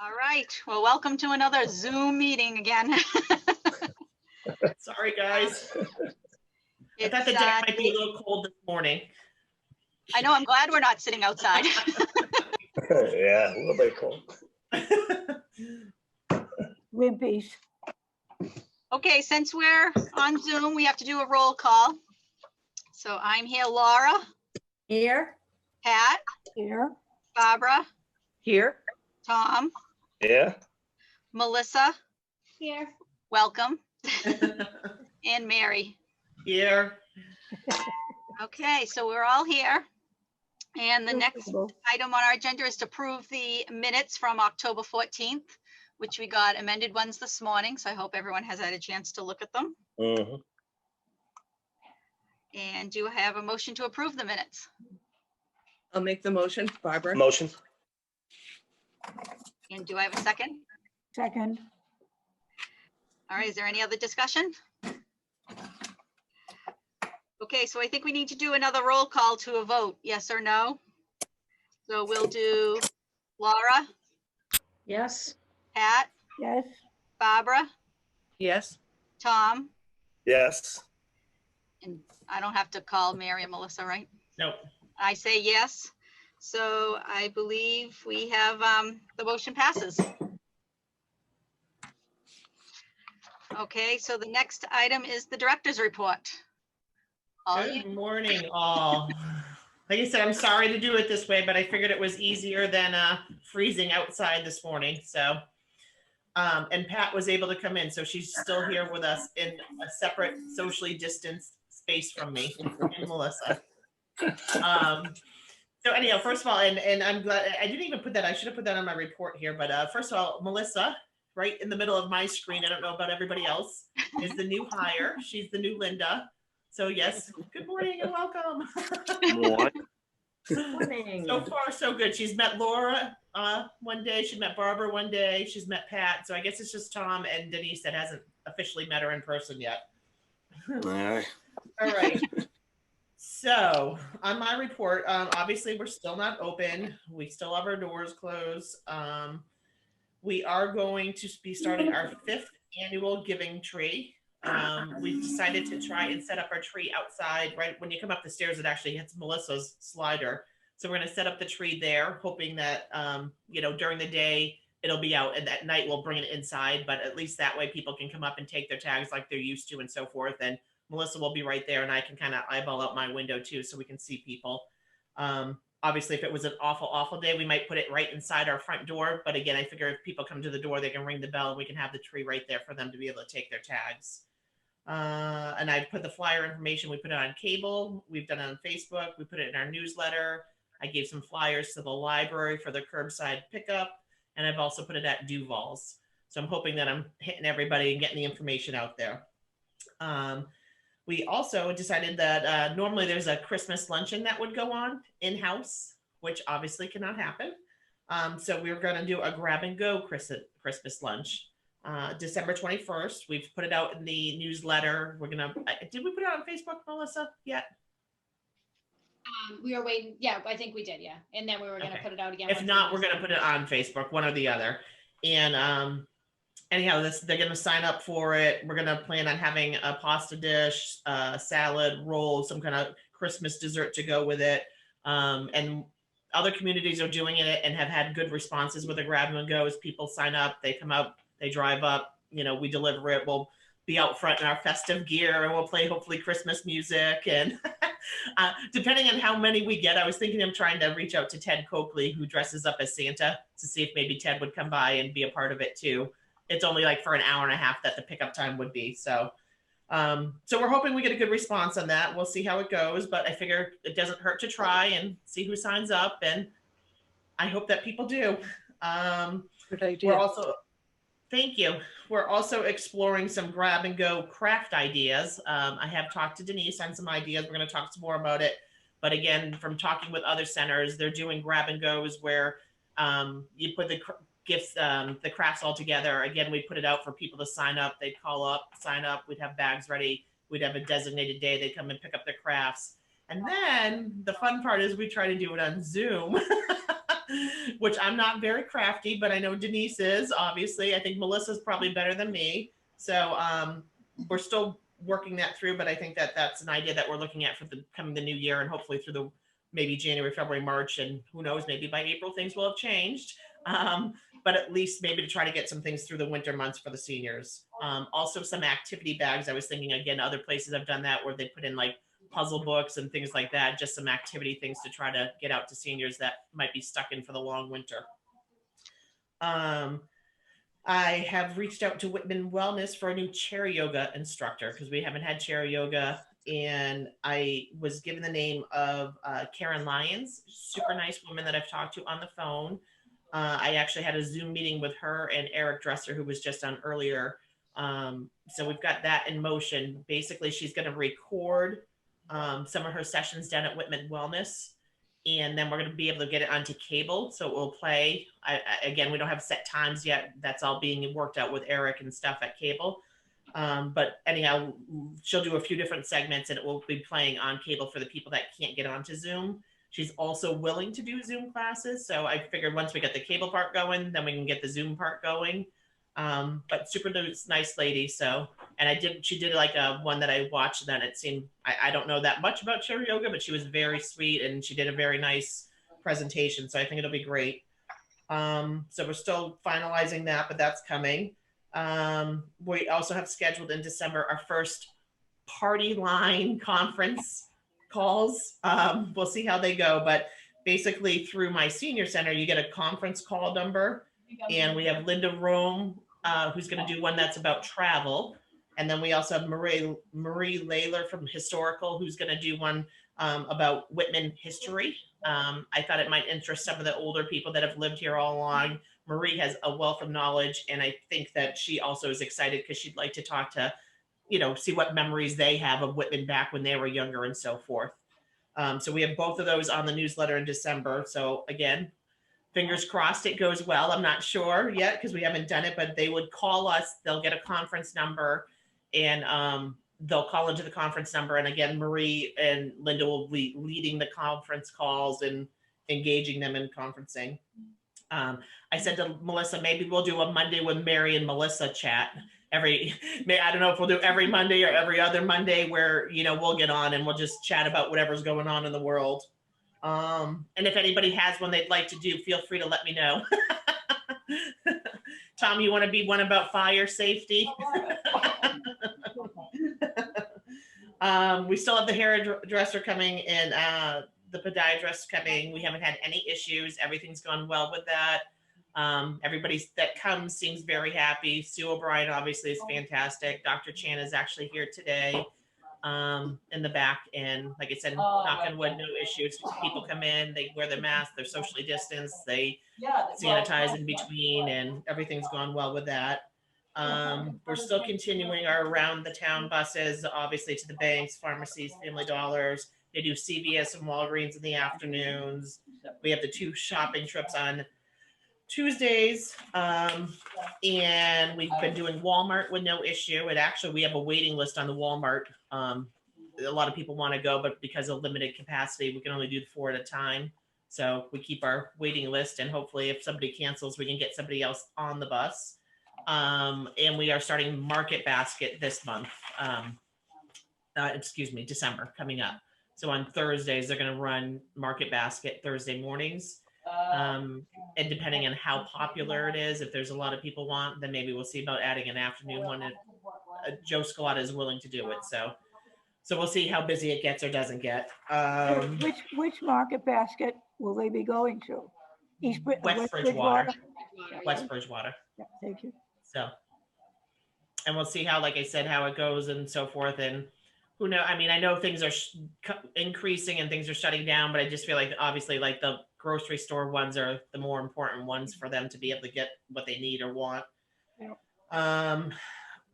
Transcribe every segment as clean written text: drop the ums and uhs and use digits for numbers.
All right. Well, welcome to another Zoom meeting again. Sorry, guys. I thought the day might be a little cold this morning. I know. I'm glad we're not sitting outside. Yeah, a little bit cold. Wimpies. Okay, since we're on Zoom, we have to do a roll call. So I'm here, Laura. Here. Pat. Here. Barbara. Here. Tom. Yeah. Melissa. Here. Welcome. And Mary. Here. Okay, so we're all here. And the next item on our agenda is to approve the minutes from October 14th, which we got amended ones this morning. So I hope everyone has had a chance to look at them. Mm-hmm. And do I have a motion to approve the minutes? I'll make the motion, Barbara. Motion. And do I have a second? Second. All right, is there any other discussion? Okay, so I think we need to do another roll call to a vote, yes or no? So we'll do Laura, Yes. Pat, Yes. Barbara, Yes. Tom, Yes. and I don't have to call Mary and Melissa, right? Nope. I say yes. So I believe we have, the motion passes. Okay, so the next item is the director's report. All you. Good morning, all. Like I said, I'm sorry to do it this way, but I figured it was easier than freezing outside this morning. So, and Pat was able to come in, so she's still here with us in a separate socially distanced space from me and Melissa. So anyhow, first of all, and I'm glad I didn't even put that. I should have put that on my report here. But first of all, Melissa, right in the middle of my screen, I don't know about everybody else, is the new hire. She's the new Linda. So yes, good morning and welcome. Morning. So far, so good. She's met Laura one day. She met Barbara one day. She's met Pat. So I guess it's just Tom and Denise that hasn't officially met her in person yet. All right. All right. So on my report, obviously we're still not open. We still have our doors closed. We are going to be starting our 5th annual giving tree. We've decided to try and set up our tree outside. Right when you come up the stairs, it actually hits Melissa's slider. So we're going to set up the tree there, hoping that, during the day it'll be out, and at night we'll bring it inside. But at least that way people can come up and take their tags like they're used to and so forth. And Melissa will be right there, and I can kind of eyeball out my window too, so we can see people. Obviously, if it was an awful day, we might put it right inside our front door. But again, I figure if people come to the door, they can ring the bell and we can have the tree right there for them to be able to take their tags. And I put the flyer information. We put it on cable. We've done it on Facebook. We put it in our newsletter. I gave some flyers to the library for the curbside pickup. And I've also put it at Duval's. So I'm hoping that I'm hitting everybody and getting the information out there. We also decided that normally there's a Christmas luncheon that would go on in-house, which obviously cannot happen. So we're going to do a grab and go Christmas lunch. December 21st. We've put it out in the newsletter. We're going to, did we put it on Facebook, Melissa, yet? We were waiting. Yeah, I think we did. Yeah. And then we were going to put it out again. If not, we're going to put it on Facebook, one or the other. And anyhow, they're going to sign up for it. We're going to plan on having a pasta dish, salad, roll, some kind of Christmas dessert to go with it. And other communities are doing it and have had good responses with the grab and go. As people sign up, they come out, they drive up, we deliver it. We'll be out front in our festive gear and we'll play hopefully Christmas music. And depending on how many we get, I was thinking of trying to reach out to Ted Coakley, who dresses up as Santa, to see if maybe Ted would come by and be a part of it too. It's only like for an hour and a half that the pickup time would be. So we're hoping we get a good response on that. We'll see how it goes, but I figure it doesn't hurt to try and see who signs up. And I hope that people do. Good idea. We're also, thank you. We're also exploring some grab and go craft ideas. I have talked to Denise on some ideas. We're going to talk some more about it. But again, from talking with other centers, they're doing grab and goes where you put the gifts, the crafts all together. Again, we put it out for people to sign up. They'd call up, sign up. We'd have bags ready. We'd have a designated day. They'd come and pick up their crafts. And then the fun part is we try to do it on Zoom. which I'm not very crafty, but I know Denise is, obviously. I think Melissa's probably better than me. So we're still working that through, but I think that that's an idea that we're looking at for the coming the new year, and hopefully through the maybe January, February, March, and who knows, maybe by April things will have changed. But at least maybe to try to get some things through the winter months for the seniors. Also some activity bags. I was thinking, again, other places I've done that where they put in like puzzle books and things like that, just some activity things to try to get out to seniors that might be stuck in for the long winter. I have reached out to Whitman Wellness for a new chair yoga instructor because we haven't had chair yoga. And I was given the name of Karen Lyons, super nice woman that I've talked to on the phone. I actually had a Zoom meeting with her and Eric Dresser, who was just on earlier. So we've got that in motion. Basically, she's going to record some of her sessions down at Whitman Wellness. And then we're going to be able to get it onto cable. So it will play. Again, we don't have set times yet. That's all being worked out with Eric and stuff at cable. But anyhow, she'll do a few different segments and it will be playing on cable for the people that can't get onto Zoom. She's also willing to do Zoom classes. So I figured once we get the cable part going, then we can get the Zoom part going. But super nice lady. So, and she did like a one that I watched, and then it seemed, I don't know that much about chair yoga, but she was very sweet and she did a very nice presentation. So I think it'll be great. So we're still finalizing that, but that's coming. We also have scheduled in December our first party line conference calls. We'll see how they go, but basically through my senior center, you get a conference call number, and we have Linda Rome, who's going to do one that's about travel. And then we also have Marie Layler from Historical, who's going to do one about Whitman history. I thought it might interest some of the older people that have lived here all along. Marie has a wealth of knowledge, and I think that she also is excited because she'd like to talk to, see what memories they have of Whitman back when they were younger and so forth. So we have both of those on the newsletter in December. So again, fingers crossed it goes well. I'm not sure yet because we haven't done it, but they would call us. They'll get a conference number, and they'll call into the conference number. And again, Marie and Linda will be leading the conference calls and engaging them in conferencing. I said to Melissa, maybe we'll do a Monday with Mary and Melissa chat. I don't know if we'll do every Monday or every other Monday where, we'll get on and we'll just chat about whatever's going on in the world. And if anybody has one they'd like to do, feel free to let me know. Tom, you want to be one about fire safety? We still have the hairdresser coming and the podiatrist coming. We haven't had any issues. Everything's gone well with that. Everybody that comes seems very happy. Sue O'Brien obviously is fantastic. Dr. Chan is actually here today in the back. And like I said, knock on wood, no issues. People come in, they wear their mask, they're socially distanced, they sanitize in between, and everything's gone well with that. We're still continuing our around the town buses, obviously to the banks, pharmacies, Family Dollars. They do CVS and Walgreens in the afternoons. We have the 2 shopping trips on Tuesdays. And we've been doing Walmart with no issue. And actually we have a waiting list on the Walmart. A lot of people want to go, but because of limited capacity, we can only do 4 at a time. So we keep our waiting list, and hopefully if somebody cancels, we can get somebody else on the bus. And we are starting Market Basket this month. December coming up. So on Thursdays, they're going to run Market Basket Thursday mornings. And depending on how popular it is, if there's a lot of people want, then maybe we'll see about adding an afternoon one. Joe Scalata is willing to do it. So we'll see how busy it gets or doesn't get. Which Market Basket will they be going to? West Bridgewater. West Bridgewater. Yeah, thank you. So, and we'll see how, like I said, how it goes and so forth. And who knows? I mean, I know things are increasing and things are shutting down, but I just feel like obviously like the grocery store ones are the more important ones for them to be able to get what they need or want. Yep.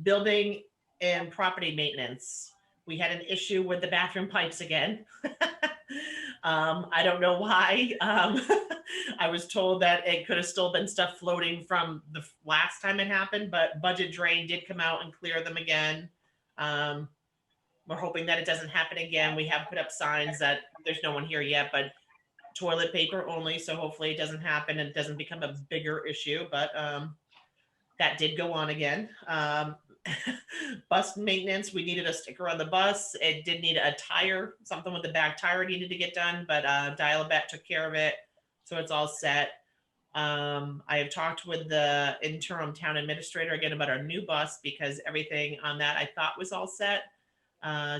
Building and property maintenance. We had an issue with the bathroom pipes again. I don't know why. I was told that it could have still been stuff floating from the last time it happened, but Budget Drain did come out and clear them again. We're hoping that it doesn't happen again. We have put up signs that there's no one here yet, but toilet paper only, so hopefully it doesn't happen and it doesn't become a bigger issue, but that did go on again. Bus maintenance, we needed a sticker on the bus. It did need a tire, something with the back tire needed to get done, but Dial-A-Bet took care of it, so it's all set. I have talked with the interim town administrator again about our new bus because everything on that I thought was all set.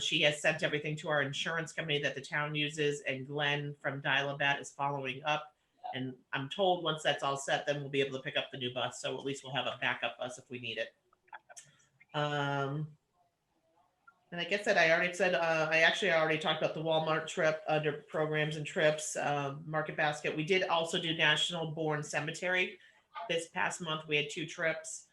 She has sent everything to our insurance company that the town uses, and Glenn from Dial-A-Bet is following up. And I'm told once that's all set, then we'll be able to pick up the new bus. So at least we'll have a backup bus if we need it. And like I said, I already said, I already talked about the Walmart trip under programs and trips, Market Basket. We did also do National Bourne Cemetery. This past month, we had 2 trips,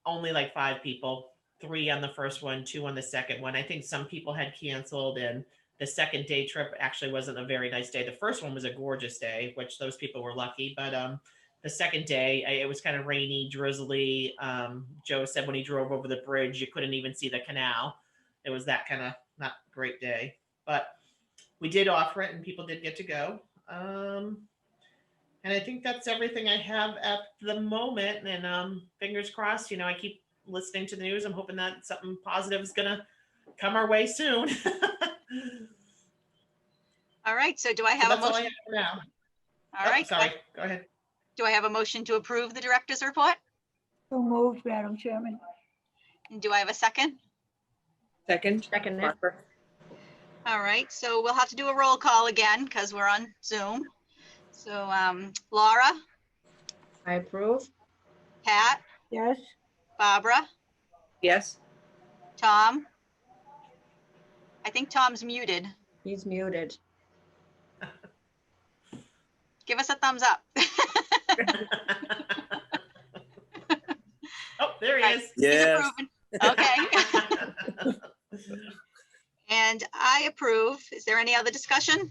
only like 5 people, 3 on the first one, 2 on the second one. I think some people had canceled, and the second day trip actually wasn't a very nice day. The first one was a gorgeous day, which those people were lucky, but the second day, it was kind of rainy, drizzly. Joe said when he drove over the bridge, you couldn't even see the canal. It was that kind of not great day, but we did offer it and people did get to go. And I think that's everything I have at the moment. And fingers crossed, I keep listening to the news. I'm hoping that something positive is going to come our way soon. All right, so do I have a that's all I motion? have for now. All right, Sorry, go ahead. do I have a motion to approve the director's report? So moved, Madam Chairman. And do I have a second? Second. Barbara. All right, so we'll have to do a roll call again because we're on Zoom. So Laura, I approve. Pat, Yes, Barbara, Yes. Tom. I think Tom's muted. He's muted. Give us a thumbs up. Oh, there he Right. is. He's Yes. approving. Okay. And I approve. Is there any other discussion?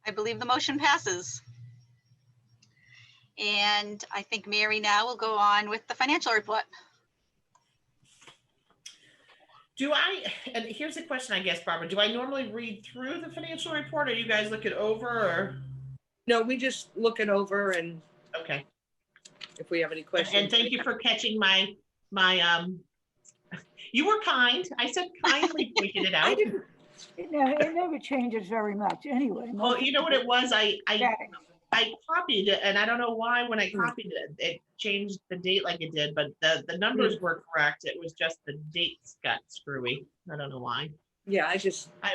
I believe the motion passes. And I think Mary now will go on with the financial report. And here's a question, I guess, Barbara, do I normally read through the financial report or you guys look it over or? No, we just look it over, and Okay. if we have any questions. And thank you for catching my, you were kind. I said kindly pointed it out. it never changes very much anyway. Well, you know what it was? I Static. copied it and I don't know why when I copied it, it changed the date like it did, but the numbers were correct. It was just the dates got screwy. I don't know why. Yeah, I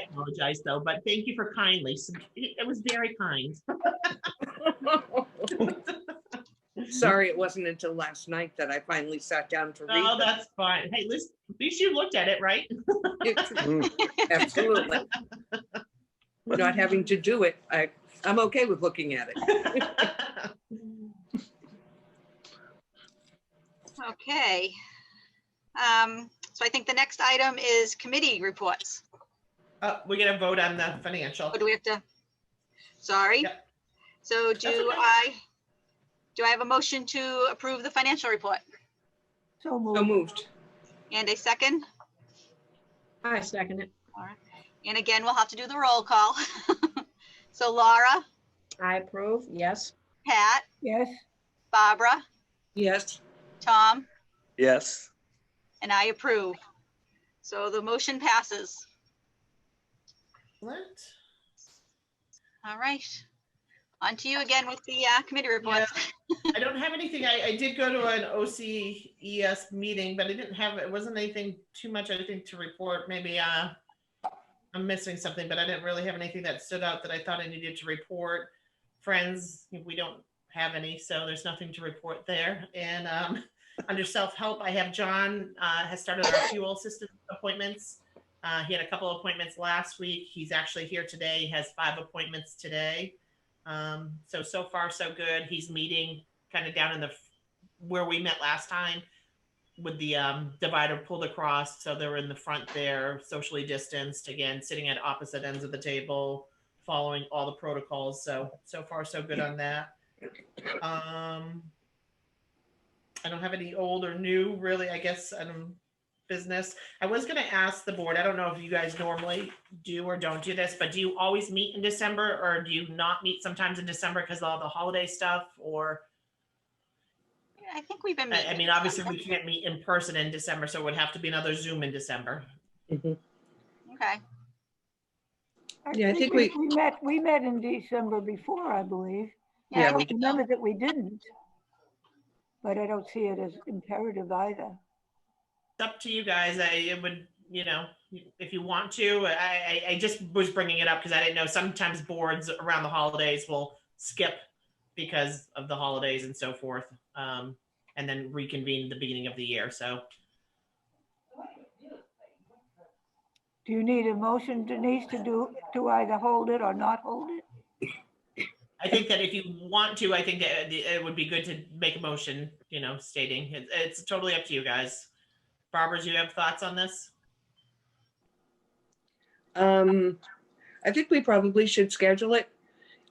apologize though, but thank you for kindly. It was very kind. sorry, it wasn't until last night that I finally sat down to read Oh, them. that's fine. Hey, listen, at least you looked at it, right? Absolutely. Not having to do it, I'm okay with looking at it. Okay. So I think the next item is committee reports. We're gonna vote on the financial. Or do we have to? Sorry. Yep. So okay. do I have a motion to approve the financial report? So So moved. moved. And a second? I second it. All right. And again, we'll have to do the roll call. So Laura, I approve. Yes. Pat, Yes, Barbara, Yes. Tom, Yes. and I approve. So the motion passes. Excellent. All right. On to you again with the committee reports. I don't have anything. I did go to an OCES meeting, but it wasn't anything too much, I think, to report. Maybe I'm missing something, but I didn't really have anything that stood out that I thought I needed to report. Friends, we don't have any, so there's nothing to report there. And under self-help, I have John has started our fuel assistance appointments. He had a couple of appointments last week. He's actually here today. He has 5 appointments today. So far so good. He's meeting kind of down in where we met last time with the divider pulled across. So they're in the front there, socially distanced, again, sitting at opposite ends of the table, following all the protocols. So far so good on that. I don't have any old or new, really. I guess business. I was gonna ask the board, I don't know if you guys normally do or don't do this, but do you always meet in December, or do you not meet sometimes in December because of all the holiday stuff? Or, I think we've been meeting. I mean, obviously we can't meet in person in December, so it would have to be another Zoom in December. Mhm. Okay. Yeah, I think We met in December before, I believe. I Yeah, don't remember that we didn't. But I don't see it as imperative either. It's up to you guys. It would, if you want to, I just was bringing it up because I didn't know sometimes boards around the holidays will skip because of the holidays and so forth, and then reconvene at the beginning of the year. So Do you need a motion, Denise, to either hold it or not hold it? I think that if you want to, I think that it would be good to make a motion, stating it's totally up to you guys. Barbara, do you have thoughts on this? I think we probably should schedule it,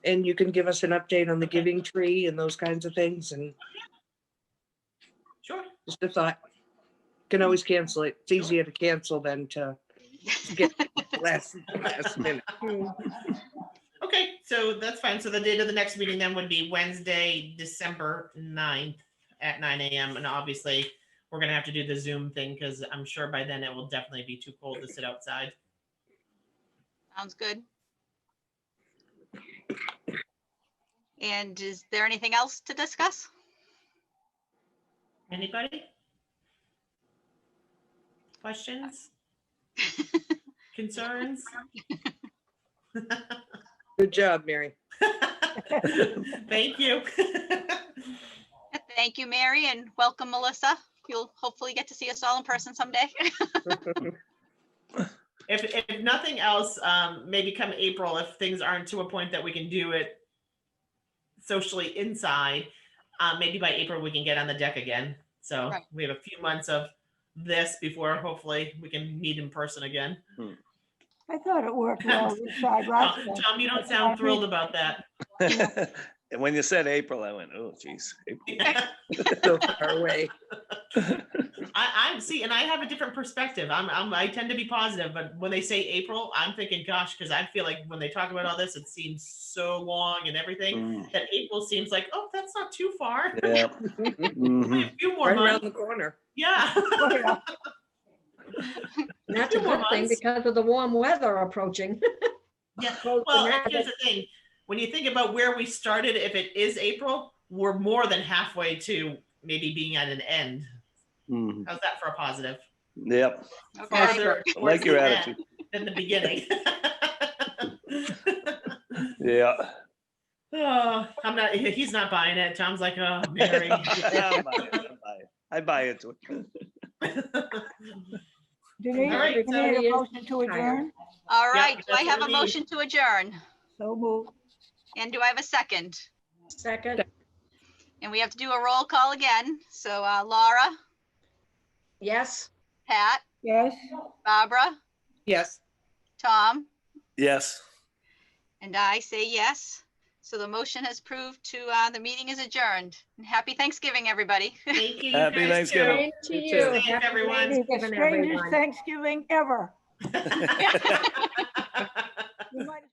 and you can give us an update on the giving tree and those kinds of things, and Sure. just a thought. Can always cancel it. It's easier to cancel than to get last minute. Okay, so that's fine. So the date of the next meeting then would be Wednesday, December 9th at 9 a.m. And obviously, we're going to have to do the Zoom thing because I'm sure by then it will definitely be too cold to sit outside. Sounds good. And is there anything else to discuss? Anybody? Questions? Concerns? Good job, Mary. Thank you. Thank you, Mary, and welcome, Melissa. You'll hopefully get to see us all in person someday. If nothing else, maybe come April, if things aren't to a point that we can do it socially inside, maybe by April we can get on the deck again. So Right. we have a few months of this before hopefully we can meet in person again. I thought it worked well inside last time. Tom, you don't sound thrilled about that. And when you said April, I went, oh, geez. So far away. I see, and I have a different perspective. I tend to be positive, but when they say April, I'm thinking, gosh, because I feel like when they talk about all this, it seems so long and everything. That April seems like, oh, that's not too far. Yeah. Only a few more Right months. around the corner. Yeah. And that's a Few more good thing months. because of the warm weather approaching. Yeah. Close to Well, and that. here's the thing. When you think about where we started, if it is April, we're more than halfway to maybe being at an end. How's that for a positive? Yep. Okay. Farther I like towards your the end attitude. than the beginning. Yeah. Oh, I'm not. He's not buying it. Tom's like, oh, Mary. I buy it. Denise, All right, you so need he a is motion to adjourn? All right, do I that's have what a we need. motion to adjourn? So moved. And do I have a second? Second, And we have to do a roll call again. So Laura, yes. Pat, Yes? Barbara, Yes. Tom, Yes. and I say yes. So the motion has proved to, the meeting is adjourned. And happy Thanksgiving, everybody. Thank you. Happy guys, too. Thanksgiving. Same to You you. too. Safe, Happy everyone. It's the Thanksgiving, strangest everyone. Thanksgiving ever. You might